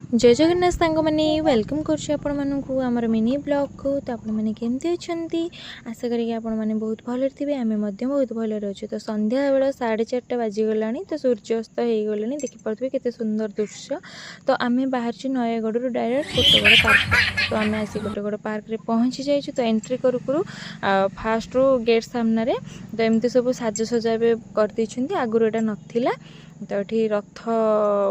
जय जगन्नाथ सांग मैंने वेलकम कर मिनी ब्लॉग को। तो आपण मैंने केमती अच्छा आशा करी आपण मैंने बहुत भले थे आम बहुत भले अच्छे। तो संध्या बेला 4:30 बाजिगला तो सूर्यास्त हो गला देखिपे केते सुंदर दृश्य। तो आम बाहर नयगढ़ डायरेक्ट कोटगड़ पार्क। तो आम आसी कोटगड़ पार्क रे पहुँची जाइए। तो एंट्री करू करू फास्ट रू गेट सामने तो एमती सब साजसजा कर आगुरी एटा नथिला। तो ये रथ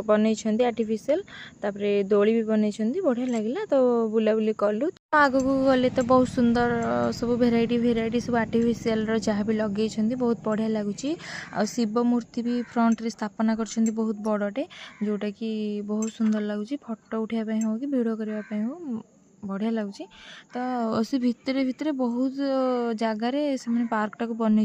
बनई आर्टिफिशियल तापरे दोली भी बनई बढ़िया लगे। तो बुलाबुली कलु आग को गले तो बहुत सुंदर सब भेराइटी सब आर्टिफिशियल जहाँ भी लगे बहुत बढ़िया लगुच। आ शिव मूर्ति भी फ्रंट रे स्थापना कर बहुत बड़टे जोटा कि बहुत सुंदर लगुच। फोटो उठाई हो कि वीडियो करने हो बढ़िया लगुच। तो से भितर भितर बहुत जगार से पार्क टाक बनई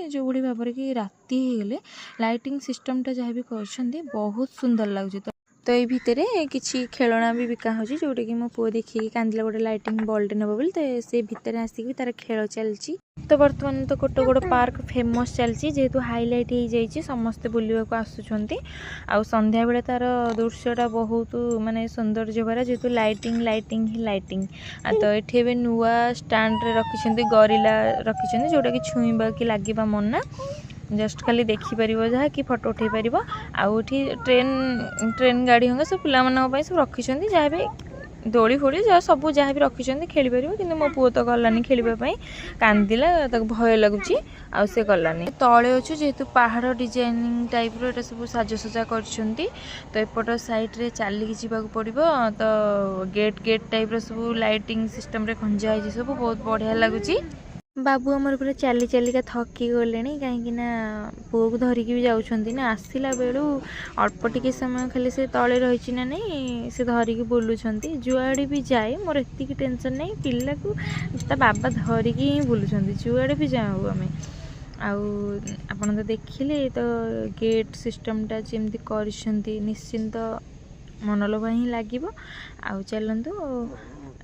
जो भाई भाव कि राति गले लाइटिंग सिस्टमटा जहाँ भी कर बहुत सुंदर लगुच। तो ये भितर किसी खेलना भी बिका हो जोटा कि मो पु देखिए कांदिला गोटे लाइटिंग बल्टे नब बोली। तो से भितर आसिक तार खेल चलती। तो बर्तमान तो कोटगड़ पार्क फेमस चलती जेहेतु हाईलाइट हो जाइए समस्ते बुलवाक आसुंच। आ संध्या बेले तार दृश्यटा बहुत माने सौंदर्य भरा जेहेतु लाइटिंग लाइटिंग ही लाइटिंग। तो ये नुआ स्टैंड रे रखिछन्ती गरिला रखिछन्ती जोटा कि छुईबा कि लागिबा मना जस्ट खाली देखिपर जहाँ कि फोटो उठे पार। आउ ट्रेन गाड़ी होंगे सब पिला सब रखी जहाँ भी दोली फोड़ी जहाँ सब जहाँ भी रखी खेली पार। कि मो पु तो गलानी खेलवाई कांदिला भय लगुच से गलानी तले अच्छे जेहेतु पहाड़ डिजाइनिंग टाइप रो सब साजसजा कर। तो एपट साइड रे चलिकी जावाक पड़ो। तो गेट गेट टाइप रो सब लाइटिंग सिस्टम रे खंजा है सब बहुत बढ़िया लगुच। बाबू आमर पूरा चली चलिका थकी गले कहीं पुओ को धरिकी भी जाऊँच ना आसला बेलू अल्प टिके समय खाली से तले रही ना नहीं से धरिकी बुलूंट जुआड़े भी जाए मोर एति टेंशन नहीं पिला को ता बाबा धरिकी ही बुलूंट जुआड़े भी जाऊँ आम। आपण तो देखिले तो गेट सिस्टमटा जमी कर निश्चिंत मनोलोभा ही लगे। आउ चलतु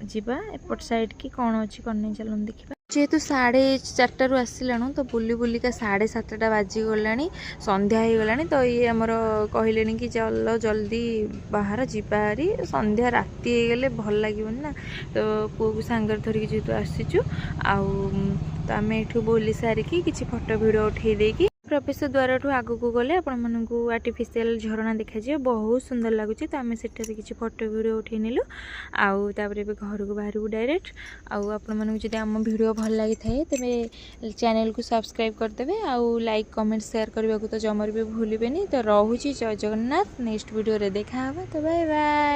जीवा एपट साइड की कौन अच्छी कौन नहीं चलते देखा। जेहेतु 4:30 आसलाणु तो बुली बुलिका 7:30 बाजिगला संध्या हो गला। तो ये आमर कहले कि चल जल्दी बाहर जीवारी संध्या राति गले भल लगे ना। तो पुओ को सांगर धरिकी जेहेतु आसीचु तो आम ये बुली सारिकी किसी फोटो वीडियो उठे देकी प्रवेश द्वार ठू आग को गले आपण आर्टिफिशियल झरणा देखा बहुत सुंदर लगुच। तो आम से किसी फोटो वीडियो उठे नेलु आउे घर को बाहर डायरेक्ट आपण जब आम वीडियो भल लगी थाए तेरे चैनल को सब्सक्राइब करदे आउ लाइक कमेंट शेयर करने को तो जमर भी भूलें। तो रोची जय जगन्नाथ नेक्स्ट वीडियो रे देखा। तो बाय बाय।